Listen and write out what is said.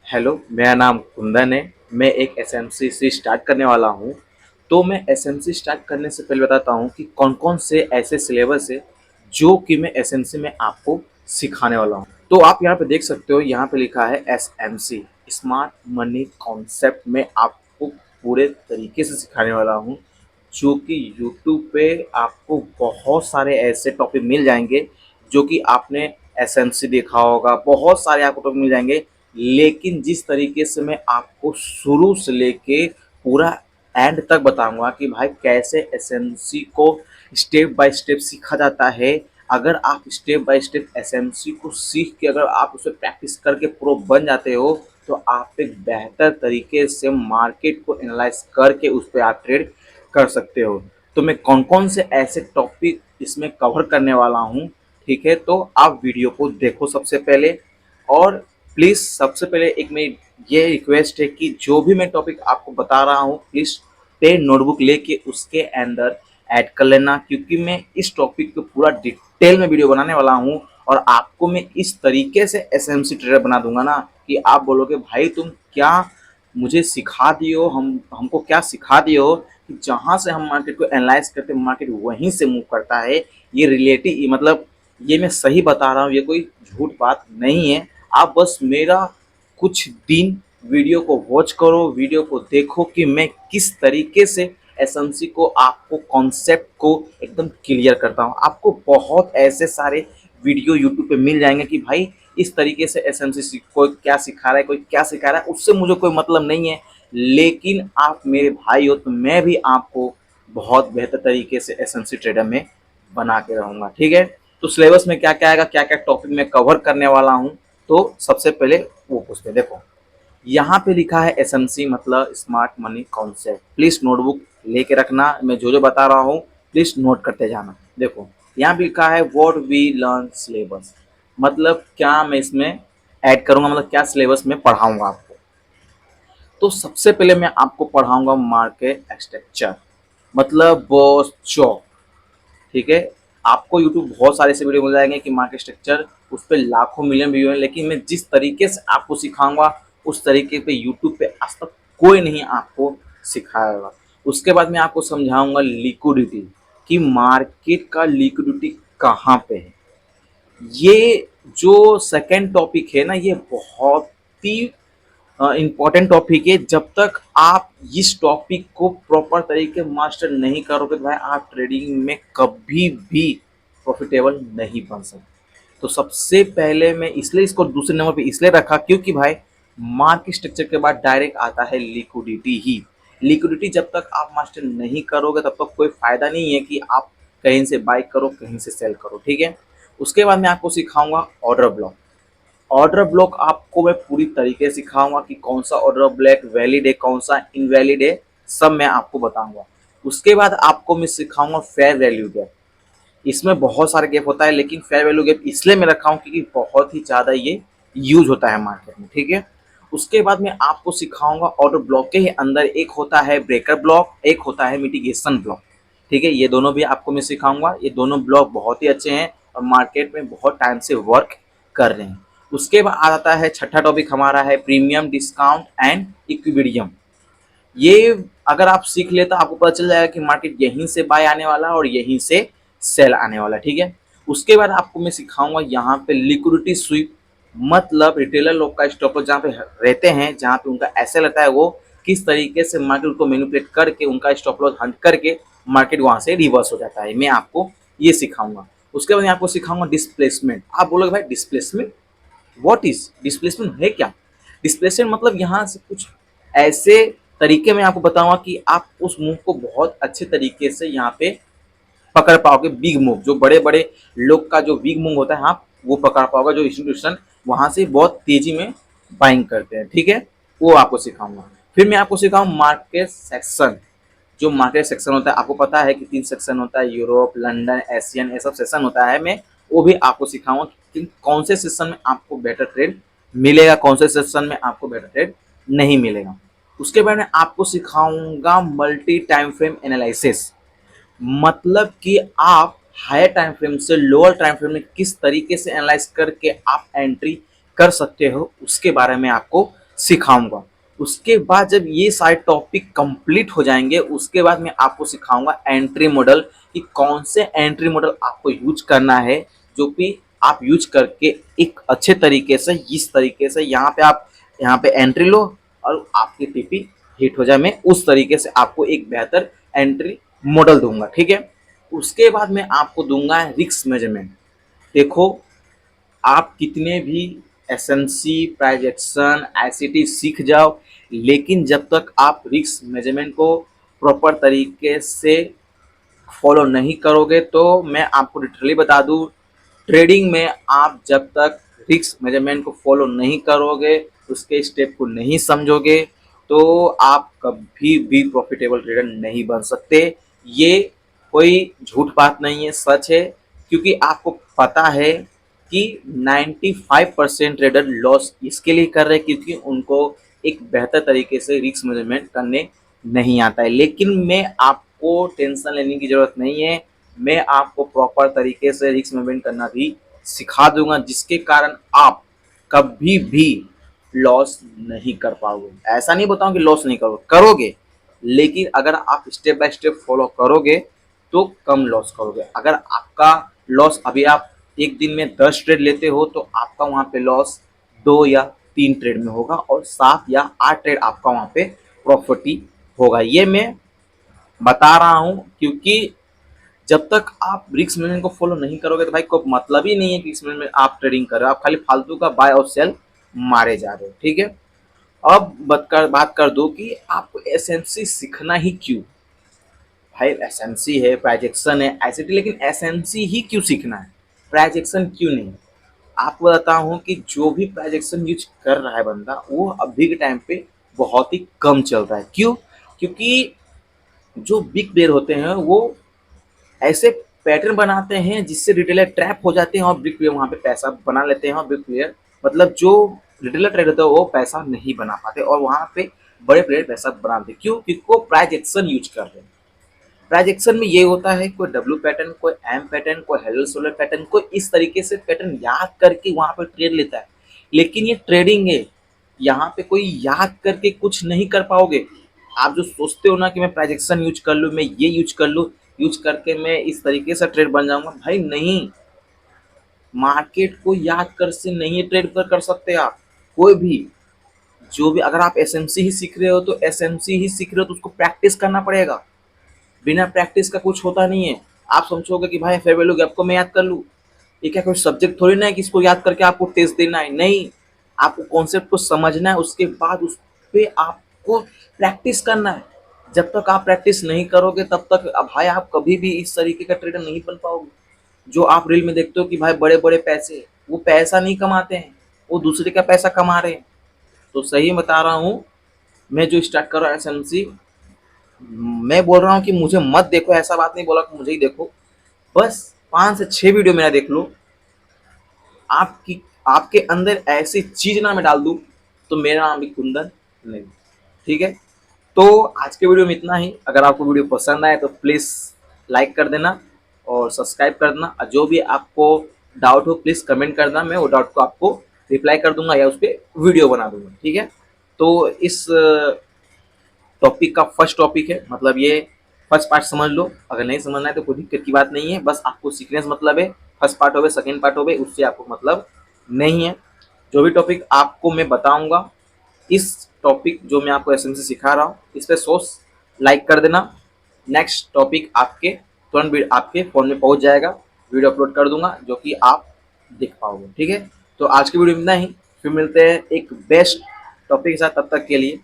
Hello, मेरा नाम कुंदन है। मैं एक एसएमसी से स्टार्ट करने वाला हूँ। तो मैं एसएमसी स्टार्ट करने से पहले बताता हूँ कि कौन-कौन से ऐसे सिलेबस है जो कि मैं एसएमसी में आपको सिखाने वाला हूँ। तो आप यहाँ पे देख सकते हो, यहाँ पे लिखा है एसएमसी स्मार्ट मनी कॉन्सेप्ट में आपको पूरे तरीके से सिखाने वाला हूँ, जो कि यूट्यूब पे आपको बहुत सारे ऐसे टॉपिक मिल जाएंगे जो कि आपने एसएमसी देखा होगा, बहुत सारे आपको टॉपिक मिल जाएंगे। लेकिन जिस तरीके से मैं आपको शुरू से लेके पूरा एंड तक बताऊंगा कि भाई कैसे एसएमसी को स्टेप बाय स्टेप सीखा जाता है। अगर आप स्टेप बाय स्टेप एसएमसी को सीख के अगर आप उसे प्रैक्टिस करके प्रो बन जाते हो, तो आप एक बेहतर तरीके से मार्केट को एनालाइज करके उस पर आप ट्रेड कर सकते हो। तो मैं कौन कौन से ऐसे टॉपिक इसमें कवर करने वाला हूँ, ठीक है, तो आप वीडियो को देखो सबसे पहले। और प्लीज़ सबसे पहले एक मेरी ये रिक्वेस्ट है कि जो भी मैं टॉपिक आपको बता रहा हूँ, प्लीज़ पेन नोटबुक लेके उसके अंदर ऐड कर लेना, क्योंकि मैं इस टॉपिक पे पूरा डिटेल में वीडियो बनाने वाला हूँ। और आपको मैं इस तरीके से एसएमसी ट्रेडर बना दूंगा ना कि आप बोलोगे भाई तुम क्या मुझे सिखा दिए हो, हमको क्या सिखा दिए हो कि जहाँ से हम मार्केट को एनालाइज करते हैं मार्केट वहीं से मूव करता है। ये रिलेटिव मतलब ये मैं सही बता रहा हूँ, ये कोई झूठ बात नहीं है। आप बस मेरा कुछ दिन वीडियो को वॉच करो, वीडियो को देखो कि मैं किस तरीके से एसएमसी को आपको कॉन्सेप्ट को एकदम क्लियर करता हूँ। आपको बहुत ऐसे सारे वीडियो यूट्यूब पे मिल जाएंगे कि भाई इस तरीके से एसएमसी कोई क्या सिखा रहा है, कोई क्या सिखा रहा है, उससे मुझे कोई मतलब नहीं है। लेकिन आप मेरे भाई हो तो मैं भी आपको बहुत बेहतर तरीके से एसएमसी ट्रेडर में बना के रहूँगा, ठीक है। तो सिलेबस में क्या क्या आएगा, क्या क्या टॉपिक मैं कवर करने वाला हूँ, तो सबसे पहले वो पूछते हैं। देखो यहाँ पे लिखा है एसएमसी मतलब smart money concept. Please notebook लेके रखना, मैं जो जो बता रहा हूँ प्लीज नोट करते जाना। देखो यहाँ पे लिखा है व्हाट वी लर्न सिलेबस, मतलब क्या मैं इसमें ऐड करूंगा, मतलब क्या सिलेबस में पढ़ाऊंगा आपको। तो सबसे पहले मैं आपको पढ़ाऊंगा मार्केट स्ट्रक्चर, मतलब बॉस चौक, ठीक है। आपको यूट्यूब बहुत सारे ऐसे वीडियो मिल जाएंगे कि मार्केट स्ट्रक्चर, उस पर लाखों मिलियन वीडियो हैं, लेकिन मैं जिस तरीके से आपको सिखाऊंगा उस तरीके पे यूट्यूब पे आज तक कोई नहीं आपको सिखाएगा। उसके बाद मैं आपको समझाऊंगा लिक्विडिटी, कि मार्केट का लिक्विडिटी कहाँ पे है। ये जो सेकंड टॉपिक है ना, ये बहुत ही इम्पॉर्टेंट टॉपिक है। जब तक आप इस टॉपिक को प्रॉपर तरीके मास्टर नहीं करोगे तो भाई आप ट्रेडिंग में कभी भी प्रॉफिटेबल नहीं बन सकते। तो सबसे पहले मैं इसलिए इसको दूसरे नंबर पे इसलिए रखा क्योंकि भाई मार्केट स्ट्रक्चर के बाद डायरेक्ट आता है लिक्विडिटी ही। लिक्विडिटी जब तक आप मास्टर नहीं करोगे तब तक कोई फायदा नहीं है कि आप कहीं से बाय करो कहीं से सेल करो, ठीक है। उसके बाद मैं आपको सिखाऊंगा ऑर्डर ब्लॉक। ऑर्डर ब्लॉक आपको मैं पूरी तरीके से सिखाऊंगा कि कौन सा ऑर्डर ब्लॉक वैलिड है, कौन सा इनवैलिड है, सब मैं आपको बताऊंगा। उसके बाद आपको मैं सिखाऊंगा फेयर वैल्यू गैप। इसमें बहुत सारे गैप होता है, लेकिन फेयर वैल्यू गैप इसलिए मैं रखा हूँ क्योंकि बहुत ही ज़्यादा ये यूज होता है मार्केट में, ठीक है। उसके बाद मैं आपको सिखाऊंगा ऑर्डर ब्लॉक के ही अंदर एक होता है ब्रेकर ब्लॉक, एक होता है मिटिगेशन ब्लॉक, ठीक है। ये दोनों भी आपको मैं सिखाऊंगा। ये दोनों ब्लॉक बहुत ही अच्छे हैं और मार्केट में बहुत टाइम से वर्क कर रहे हैं। उसके बाद आता है छठा टॉपिक हमारा है प्रीमियम डिस्काउंट एंड इक्विबिडियम। ये अगर आप सीख ले तो आपको पता चल जाएगा कि मार्केट यहीं से बाय आने वाला है और यहीं से सेल आने वाला है, ठीक है। उसके बाद आपको मैं सिखाऊंगा यहाँ पे लिक्विडिटी स्वीप, मतलब रिटेलर लोग का स्टॉप लॉस जहाँ पे रहते हैं, जहाँ पे उनका ऐसे रहता है, वो किस तरीके से मार्केट को मैनिपुलेट करके उनका स्टॉप लॉस हंट करके मार्केट वहाँ से रिवर्स हो जाता है, मैं आपको ये सिखाऊंगा। उसके बाद मैं आपको सिखाऊंगा डिस्प्लेसमेंट। आप बोलोगे भाई डिस्प्लेसमेंट, व्हाट इज डिस्प्लेसमेंट, है क्या? डिस्प्लेसमेंट मतलब यहाँ से कुछ ऐसे तरीके मैं आपको बताऊंगा कि आप उस मूव को बहुत अच्छे तरीके से यहाँ पे पकड़ पाओगे। बिग मूव, जो बड़े बड़े लोग का जो बिग मूव होता है आप वो पकड़ पाओगे, जो इंस्टीट्यूशन वहां से बहुत तेजी में बाइंग करते हैं, ठीक है, वो आपको सिखाऊंगा। फिर मैं आपको सिखाऊंगा मार्केट सेक्शन। जो मार्केट सेक्शन होता है आपको पता है कि 3 सेक्शन होता है, यूरोप, लंदन, एशियन, ये सब सेक्शन होता है। मैं वो भी आपको सिखाऊंगा कि कौन से सेक्शन में आपको बेटर ट्रेड मिलेगा, कौन से सेक्शन में आपको बेटर ट्रेड नहीं मिलेगा। उसके बाद में आपको सिखाऊंगा मल्टी टाइम फ्रेम एनालिसिस, मतलब कि आप हायर टाइम फ्रेम से लोअर टाइम फ्रेम में किस तरीके से एनालाइज करके आप एंट्री कर सकते हो, उसके बारे में आपको सिखाऊंगा। उसके बाद जब ये सारे टॉपिक कंप्लीट हो जाएंगे, उसके बाद मैं आपको सिखाऊंगा एंट्री मॉडल, कि कौन से एंट्री मॉडल आपको यूज करना है, जो कि आप यूज करके एक अच्छे तरीके से, इस तरीके से यहाँ पे एंट्री लो और आपकी टीपी हिट हो जाए। मैं उस तरीके से आपको एक बेहतर एंट्री मॉडल दूंगा, ठीक है। उसके बाद मैं आपको दूंगा रिस्क मेजरमेंट। देखो, आप कितने भी एसएमसी, प्राइजेक्शन, आईसीटी सीख जाओ, लेकिन जब तक आप रिस्क मेजरमेंट को प्रॉपर तरीके से फॉलो नहीं करोगे, तो मैं आपको लिटरली बता दूं, ट्रेडिंग में आप जब तक रिस्क मेजरमेंट को फॉलो नहीं करोगे, उसके स्टेप को नहीं समझोगे, तो आप कभी भी प्रॉफिटेबल ट्रेडर नहीं बन सकते। ये कोई झूठ बात नहीं है, सच है। क्योंकि आपको पता है कि 95% ट्रेडर लॉस इसके लिए कर रहे हैं क्योंकि उनको एक बेहतर तरीके से रिस्क मैनेजमेंट करने नहीं आता है। लेकिन मैं आपको टेंशन लेने की ज़रूरत नहीं है, मैं आपको प्रॉपर तरीके से रिस्क मैनेजमेंट करना भी सिखा दूंगा, जिसके कारण आप कभी भी लॉस नहीं कर पाओगे। ऐसा नहीं बताऊं कि लॉस नहीं करोगे, लेकिन अगर आप स्टेप बाय स्टेप फॉलो करोगे तो कम लॉस करोगे। अगर आपका लॉस, अभी आप एक दिन में 10 ट्रेड लेते हो, तो आपका वहां पे लॉस 2 या 3 ट्रेड में होगा और 7 या 8 ट्रेड आपका वहां पे प्रॉफिट ही होगा। ये मैं बता रहा हूं क्योंकि जब तक आप रिस्क मैनेजमेंट को फॉलो नहीं करोगे, तो भाई कोई मतलब ही नहीं है कि रिस्क मैनेजमेंट आप ट्रेडिंग कर रहे हो, आप खाली फालतू का बाय और सेल मारे जा रहे हो, ठीक है। अब बात कर दो कि आपको एसएमसी सीखना ही क्यों। भाई एसएमसी है, प्राइजेक्शन है, आईसीटी, लेकिन एसएमसी ही क्यों सीखना है, प्राइजेक्शन क्यों नहीं। आपको बताता हूँ कि जो भी प्राइजेक्शन यूज कर रहा है बंदा, वो अभी के टाइम पे बहुत ही कम चल रहा है। क्यों? क्योंकि जो बिग प्लेयर होते हैं वो ऐसे पैटर्न बनाते हैं जिससे रिटेलर ट्रैप हो जाते हैं और बिग प्लेयर वहाँ पे पैसा बना लेते हैं, और बिग प्लेयर मतलब जो रिटेलर ट्रेड होता है वो पैसा नहीं बना पाते और वहाँ पे बड़े प्लेयर पैसा बनाते। क्यों? क्योंकि वो प्राइज एक्शन यूज कर रहे हैं। प्राइज एक्शन में ये होता है, कोई डब्ल्यू पैटर्न, कोई एम पैटर्न, कोई हेलो सोलर पैटर्न, कोई इस तरीके से पैटर्न याद करके वहाँ पे ट्रेड लेता है। लेकिन ये ट्रेडिंग है, यहाँ पे कोई याद करके कुछ नहीं कर पाओगे। आप जो सोचते हो ना कि मैं प्राइजेक्शन यूज कर लूँ, मैं ये यूज कर लूँ, यूज करके मैं इस तरीके से ट्रेड बन जाऊंगा, भाई नहीं। मार्केट को याद कर से नहीं ट्रेड कर सकते आप। कोई भी, जो भी, अगर आप एसएमसी ही सीख रहे हो तो एसएमसी ही सीख रहे हो तो उसको प्रैक्टिस करना पड़ेगा। बिना प्रैक्टिस का कुछ होता नहीं है। आप समझोगे कि भाई फेयर वैल्यू गैप को मैं याद कर लूँ, ये क्या कोई सब्जेक्ट थोड़ी ना है कि इसको याद करके आपको टेस्ट देना है। नहीं, आपको कॉन्सेप्ट को समझना है, उसके बाद उस पर आपको प्रैक्टिस करना है। जब तक आप प्रैक्टिस नहीं करोगे तब तक भाई आप कभी भी इस तरीके का ट्रेडर नहीं बन पाओगे। जो आप रील में देखते हो कि भाई बड़े बड़े पैसे, वो पैसा नहीं कमाते हैं, वो दूसरे का पैसा कमा रहे हैं। तो सही बता रहा हूँ, मैं जो स्टार्ट कर रहा हूँ एसएमसी, मैं बोल रहा हूँ कि मुझे मत देखो, ऐसा बात नहीं बोला कि मुझे ही देखो। बस 5 से 6 वीडियो मेरा देख लो, आपकी आपके अंदर ऐसी चीज ना मैं डाल दूं तो मेरा नाम भी कुंदन नहीं, ठीक है। तो आज के वीडियो में इतना ही। अगर आपको वीडियो पसंद आए तो प्लीज़ लाइक कर देना और सब्सक्राइब कर देना, और जो भी आपको डाउट हो प्लीज़ कमेंट करना, मैं वो डाउट को आपको रिप्लाई कर दूंगा या उस पर वीडियो बना दूंगा, ठीक है। तो इस टॉपिक का फर्स्ट टॉपिक है, मतलब ये फर्स्ट पार्ट समझ लो। अगर नहीं समझना है तो कोई दिक्कत की बात नहीं है, बस आपको सीखने से मतलब है। फर्स्ट पार्ट हो गए, सेकेंड पार्ट हो गए, उससे आपको मतलब नहीं है। जो भी टॉपिक आपको मैं बताऊंगा, इस टॉपिक जो मैं आपको एसएमसी सिखा रहा हूँ, इस पर 100 लाइक कर देना। नेक्स्ट टॉपिक आपके तुरंत आपके फ़ोन में पहुँच जाएगा, वीडियो अपलोड कर दूंगा जो कि आप देख पाओगे, ठीक है। तो आज की वीडियो में इतना ही, फिर मिलते हैं एक बेस्ट टॉपिक के साथ, तब तक के लिए